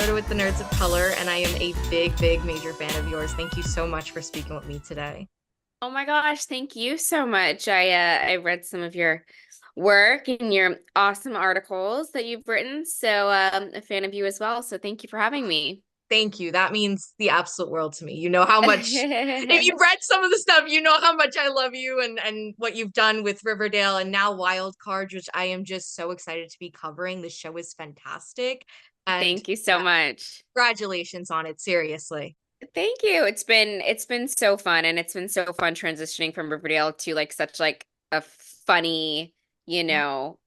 Soda with the Nerds of Color, and I am a big major fan of yours. Thank you so much for speaking with me today. Oh my gosh, thank you so much. I read some of your work and your awesome articles that you've written. So a fan of you as well. So thank you for having me. Thank you. That means the absolute world to me. You know how much, if you've read some of the stuff, you know how much I love you and what you've done with Riverdale and now Wild Card, which I am just so excited to be covering. The show is fantastic. And Thank you so much. congratulations on it, seriously. Thank you. It's been so fun and it's been so fun transitioning from Riverdale to like such like a funny, you know,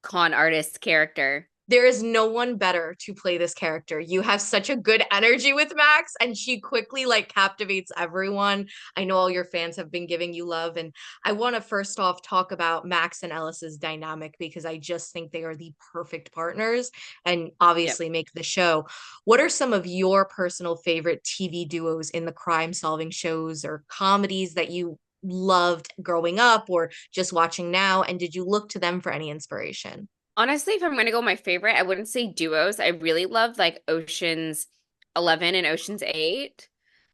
con artist character. There is no one better to play this character. You have such a good energy with Max, and she quickly like captivates everyone. I know all your fans have been giving you love, and I want to first off talk about Max and Ellis's dynamic because I just think they are the perfect partners and Yep. obviously make the show. What are some of your personal favorite TV duos in the crime solving shows or comedies that you loved growing up or just watching now? And did you look to them for any inspiration? Honestly, if I'm gonna go my favorite, I wouldn't say duos. I really love like Ocean's 11 and Ocean's 8.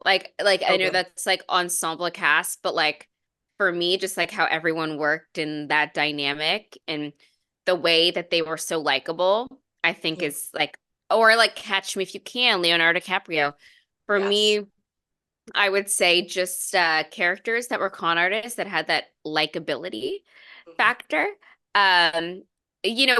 Like I So know good. that's like ensemble cast, but like for me, just like how everyone worked in that dynamic and the way that they were so likable, I think Yeah. is like or like Catch Me If You Can, Leonardo DiCaprio. For Yes. me, I would say just characters that were con artists that had that likability Mhm. factor. Um,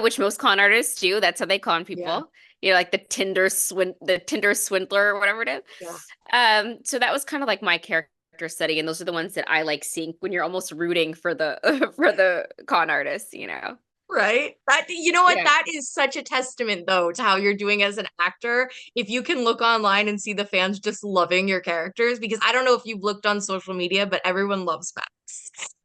which most con artists do. That's how they con Yeah. people. Like the Tinder swindler or whatever it is. Yeah. So that was kind of like my character study, and those are the ones that I like seeing when you're almost rooting for the for the con artists. Right. That you know what? Yeah. That is such a testament though to how you're doing as an actor. If you can look online and see the fans just loving your characters, because I don't know if you've looked on social media, but everyone loves Max.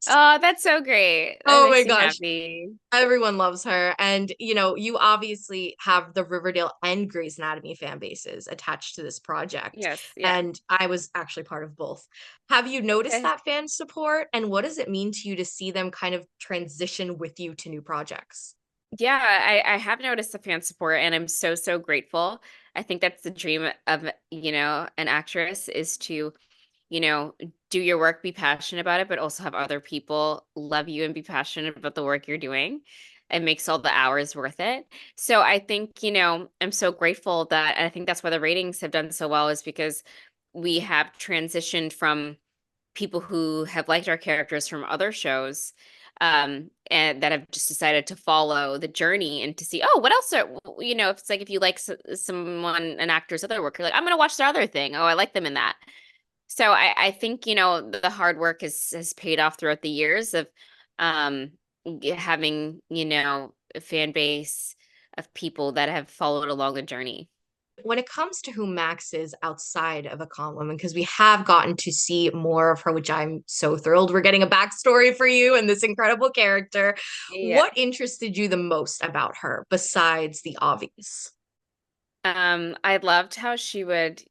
Oh, that's so great. That Oh my makes me gosh. happy. Everyone loves her. And, you obviously have the Riverdale and Grey's Anatomy fan bases attached to this project. Yes, yeah. And I was actually part of both. Have you noticed Okay. that fan support? And what does it mean to you to see them kind of transition with you to new projects? Yeah, I have noticed the fan support and I'm so grateful. I think that's the dream of, an actress is to, you know, do your work, be passionate about it, but also have other people love you and be passionate about the work you're doing. It makes all the hours worth it. So I think, I'm so grateful that, and I think that's why the ratings have done so well is because we have transitioned from people who have liked our characters from other shows and that have just decided to follow the journey and to see, oh, what else if it's like if you like someone, an actor's other work, you're like, I'm gonna watch their other thing. Oh, I like them in that. So I think, the hard work has paid off throughout the years of um having, a fan base of people that have followed along the journey. When it comes to who Max is outside of a con woman, because we have gotten to see more of her, which I'm so thrilled. We're getting a backstory for you and this incredible character. Yeah. What interested you the most about her besides the obvious? I loved how she would,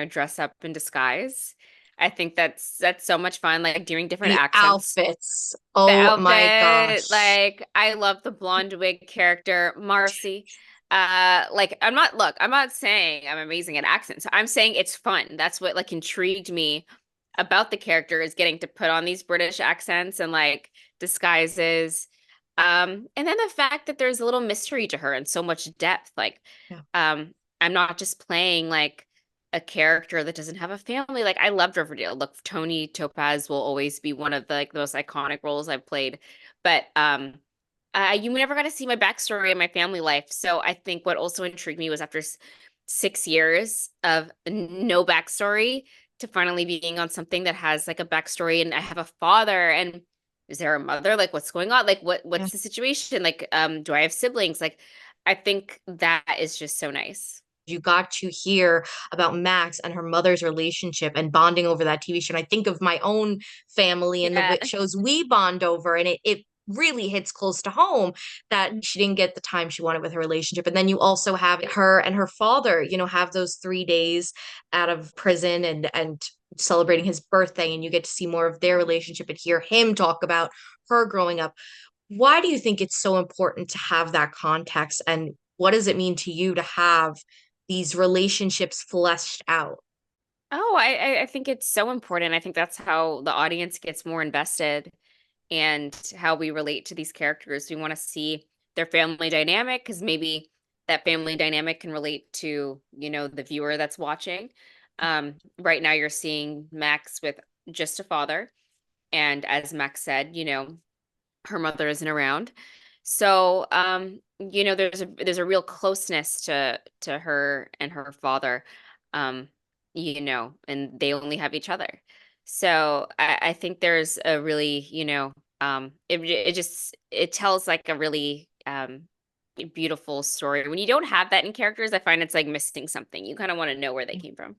dress up in disguise. I think that's so much fun, like doing different The accents. outfits. The Oh my outfit, gosh. like I love the blonde wig character, Marcy. Like I'm not saying I'm amazing at accents. I'm saying it's fun. That's what like intrigued me about the character is getting to put on these British accents and like disguises. And then the fact that there's a little mystery to her and so much depth. Like, Yeah. um, I'm not just playing like a character that doesn't have a family. Like I loved Riverdale. Look, Tony Topaz will always be one of the like the most iconic roles I've played. But you never got to see my backstory and my family life. So I think what also intrigued me was after 6 years of no backstory to finally being on something that has like a backstory and I have a father and is there a mother? Like what's going on? Like Yeah. what's the situation? Like do I have siblings? Like I think that is just so nice. You got to hear about Max and her mother's relationship and bonding over that TV show. And I think of my own family and the Yeah. shows we bond over, and it really hits close to home that she didn't get the time she wanted with her relationship. And then you also have her and her father, have those 3 days out of prison and celebrating his birthday, and you get to see more of their relationship and hear him talk about her growing up. Why do you think it's so important to have that context, and what does it mean to you to have these relationships fleshed out. Oh, I think it's so important. I think that's how the audience gets more invested and how we relate to these characters. We want to see their family dynamic because maybe that family dynamic can relate to, the viewer that's watching. Right now you're seeing Max with just a father. And as Max said, her mother isn't around. So, there's a real closeness to her and her father, um, and they only have each other. So I think there's a really, it tells like a really beautiful story. When you don't have that in characters, I find it's like missing something. You kind of want to know where they came from.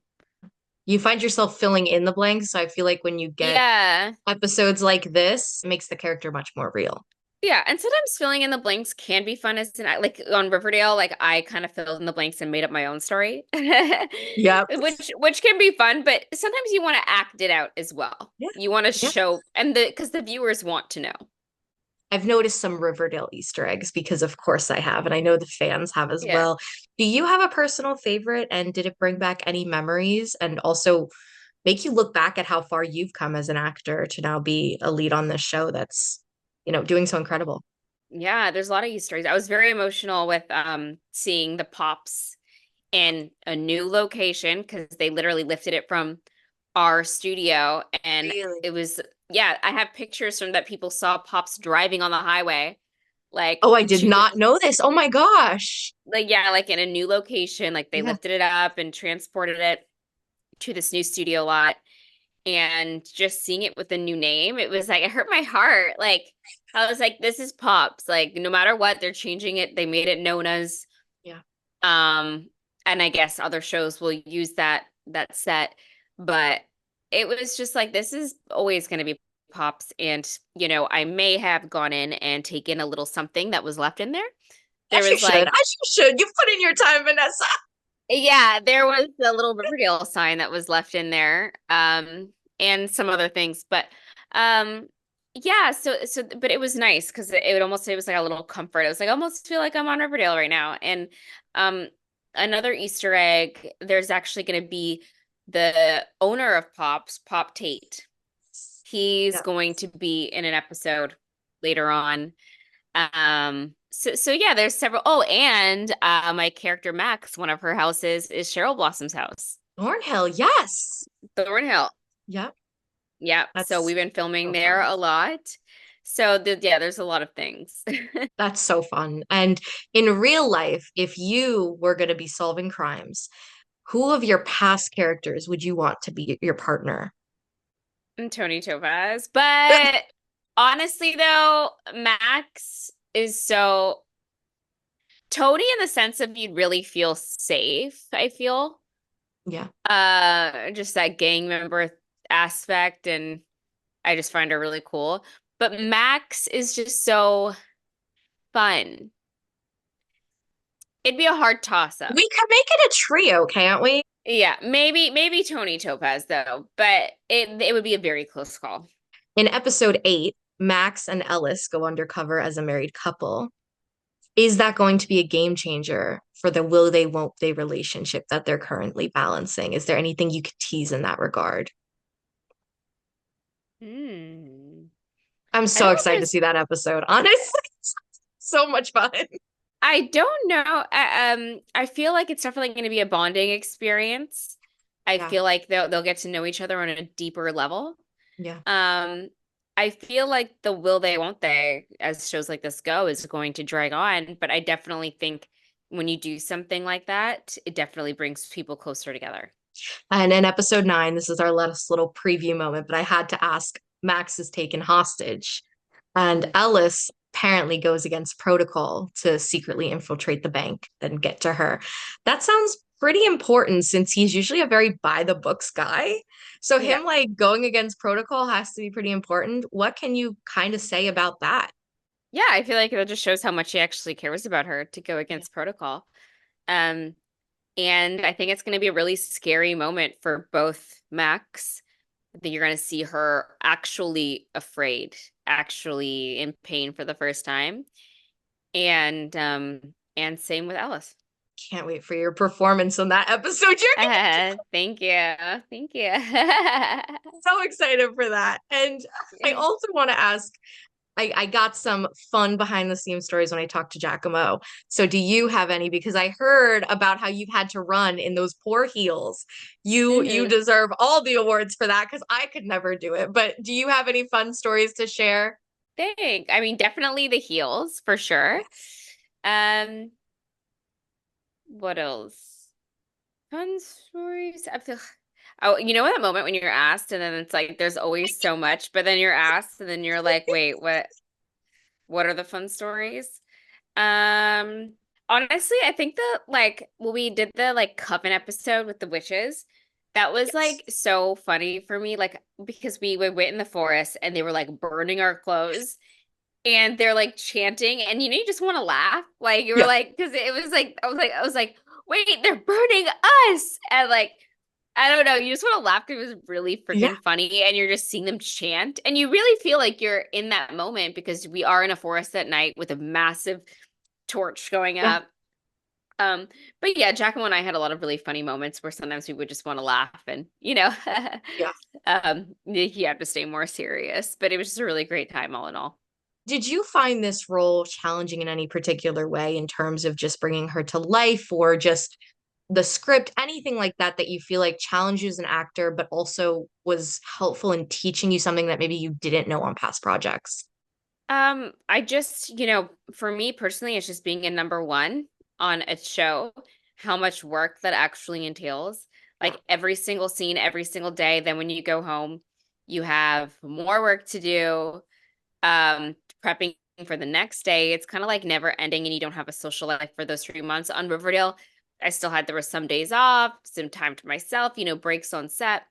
You find yourself filling in the blanks. So I feel like when you get Yeah. episodes like this, it makes the character much more real. Yeah, and sometimes filling in the blanks can be fun as an like on Riverdale, like I kind of filled in the blanks and made up my own story. Yep. Which can be fun, but sometimes you want to act it out as well. Yeah. You want to Yeah. show and the because the viewers want to know. I've noticed some Riverdale Easter eggs because, of course, I have, and I know the fans have as Yeah. well. Do you have a personal favorite, and did it bring back any memories and also make you look back at how far you've come as an actor to now be a lead on this show that's, doing so incredible? Yeah, there's a lot of Easter eggs. I was very emotional with seeing the pops in a new location because they literally lifted it from our studio and Really? it was yeah, I have pictures from that people saw pops driving on the highway like Oh, I did to the not know this. Oh my gosh. like yeah, like in a new location, like they Yeah. lifted it up and transported it to this new studio lot and just seeing it with a new name, it was like it hurt my heart. Like I was like, this is Pops. Like no matter what, they're changing it. They made it known as Yeah. um and I guess other shows will use that set, but it was just like this is always going to be Pops and I may have gone in and taken a little something that was left in there. There As you was should. like As you should. You put in your time, Vanessa. yeah, there was a little Riverdale sign that was left in there, and some other things, but um, yeah. But it was nice because it was like a little comfort. It was like I almost feel like I'm on Riverdale right now. And um, another Easter egg. There's actually going to be the owner of Pops, Pop Tate. He's Yeah. going to be in an episode later on. So yeah, there's several. Oh, and my character Max, one of her houses is Cheryl Blossom's house, Thornhill, yes. Thornhill. Yep. Yeah, so That's we've been filming so there fun. a lot. So yeah, there's a lot of things. That's so fun. And in real life, if you were going to be solving crimes, who of your past characters would you want to be your partner? And Tony Topaz, but honestly though, Max is so Tony in the sense of you'd really feel safe, I feel. Yeah. Just that gang member aspect and I just find her really cool. But Max is just so fun. It'd be a hard toss up. We could make it a trio, can't we? Yeah, maybe Tony Topaz though, but it would be a very close call. In episode 8, Max and Ellis go undercover as a married couple. Is that going to be a game changer for the will they, won't they relationship that they're currently balancing? Is there anything you could tease in that regard? Hmm. I'm I don't so know if excited to there's see that episode. Honestly, so much fun. I don't know. I feel like it's definitely going to be a bonding experience. I Yeah. feel like they'll get to know each other on a deeper level. Yeah. Um, I feel like the will they, won't they, as shows like this go, is going to drag on. But I definitely think when you do something like that, it definitely brings people closer together. And in episode 9, this is our last little preview moment, but I had to ask, Max is taken hostage, and Mm. Ellis apparently goes against protocol to secretly infiltrate the bank, then get to her. That sounds pretty important since he's usually a very by the books guy. So Yeah. him like going against protocol has to be pretty important. What can you kind of say about that? Yeah, I feel like it just shows how much he actually cares about her to go Yeah. against protocol. Um, and I think it's going to be a really scary moment for both Max. I think you're going to see her actually afraid, actually in pain for the first time. And same with Ellis. can't wait for your performance on that episode. You're Thank you. Thank you. so excited for that. And I also want to ask, I got some fun behind the scenes stories when I talked to Giacomo. So do you have any? Because I heard about how you've had to run in those poor heels. You Mhm. deserve all the awards for that because I could never do it. But do you have any fun stories to share? I mean, definitely the heels for sure. Yes. Um, what else? Fun stories. I feel. Oh, you know that moment when you're asked, and then it's like there's always so much, but then you're asked, and then you're like, wait, what? What are the fun stories? Um, Honestly, I think the like when we did the like coven episode with the witches, that was Yes. like so funny for me, like because we went in the forest and they were like burning our clothes and they're like chanting and you just want to laugh. Like you were Yeah. like, because it was like I was like, wait, they're burning us. And like I don't know, you just want to laugh because it was really Yeah. freaking funny and you're just seeing them chant and you really feel like you're in that moment because we are in a forest at night with a massive torch going Yeah. up. Um, but yeah, Giacomo and I had a lot of really funny moments where sometimes we would just want to laugh and Yeah. you have to stay more serious. But it was just a really great time all in all. Did you find this role challenging in any particular way in terms of just bringing her to life or just the script, anything like that, that you feel like challenges an actor, but also was helpful in teaching you something that maybe you didn't know on past projects? I just, for me personally, it's just being a number one on a show, how much work that actually entails. Yeah. Like every single scene, every single day. Then when you go home, you have more work to do, prepping for the next day. It's kind of like never ending, and you don't have a social life for those 3 months. On Riverdale, there were some days off, some time to myself, breaks on set.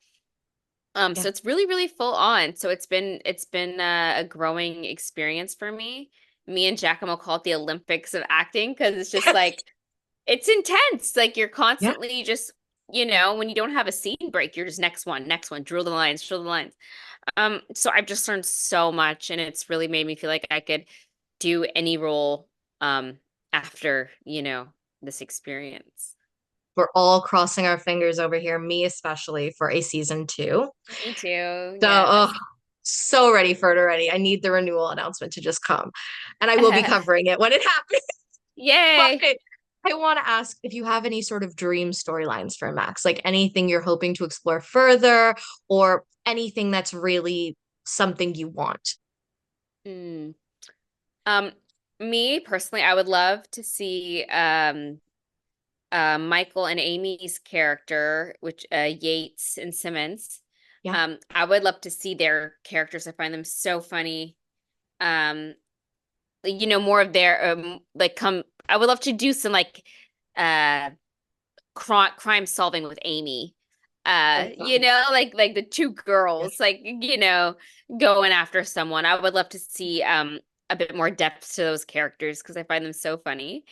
Yeah. So it's really, really full on. So it's been a growing experience for me. Me and Giacomo call it the Olympics of acting because it's just like it's intense. Like you're Yeah. constantly just, when you don't have a scene break, you're just next one, drill the lines. So I've just learned so much, and it's really made me feel like I could do any role after, this experience. We're all crossing our fingers over here, me especially, for a season two. Me too. So, oh, Yes. so ready for it already. I need the renewal announcement to just come, and I will be covering it when it happens. But Yay. I want to ask if you have any sort of dream storylines for Max, like anything you're hoping to explore further, or anything that's really something you want. Hmm. Um, Me personally, I would love to see Michael and Amy's character, which Yates and Simmons. Yeah. I would love to see their characters. I find them so funny. Um, more of their like come. I would love to do some like uh crime solving with Amy. Oh, fun. Like the two Yeah. girls, like, going after someone. I would love to see a bit more depth to those characters because I find them so funny.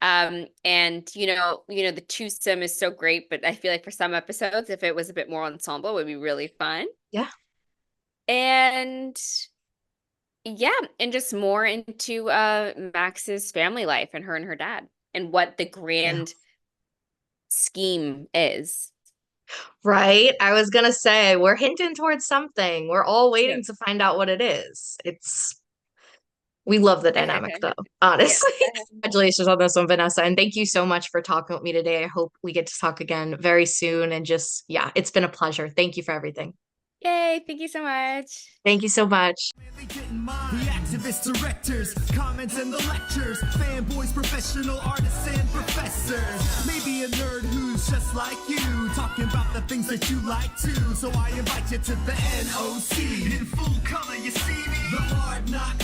And the twosome is so great, but I feel like for some episodes, if it was a bit more ensemble, it would be really fun. Yeah. And yeah, and just more into Max's family life and her dad and what the Yeah. grand scheme is. Right. I was gonna say we're hinting towards something. We're all Yeah. waiting to find out what it is. We love the dynamic though, honestly. Yes. Congratulations on this one, Vanessa. And thank you so much for talking with me today. I hope we get to talk again very soon. And just, yeah, it's been a pleasure. Thank you for everything. Yay, thank you so much. Thank you so much. The activists, directors, comments and the lectures, fanboys, professional artists and professors. Maybe a nerd who's just like you, talking about the things that you like too. So I invite you to the NOC. In full color, you see me. The Hard Knock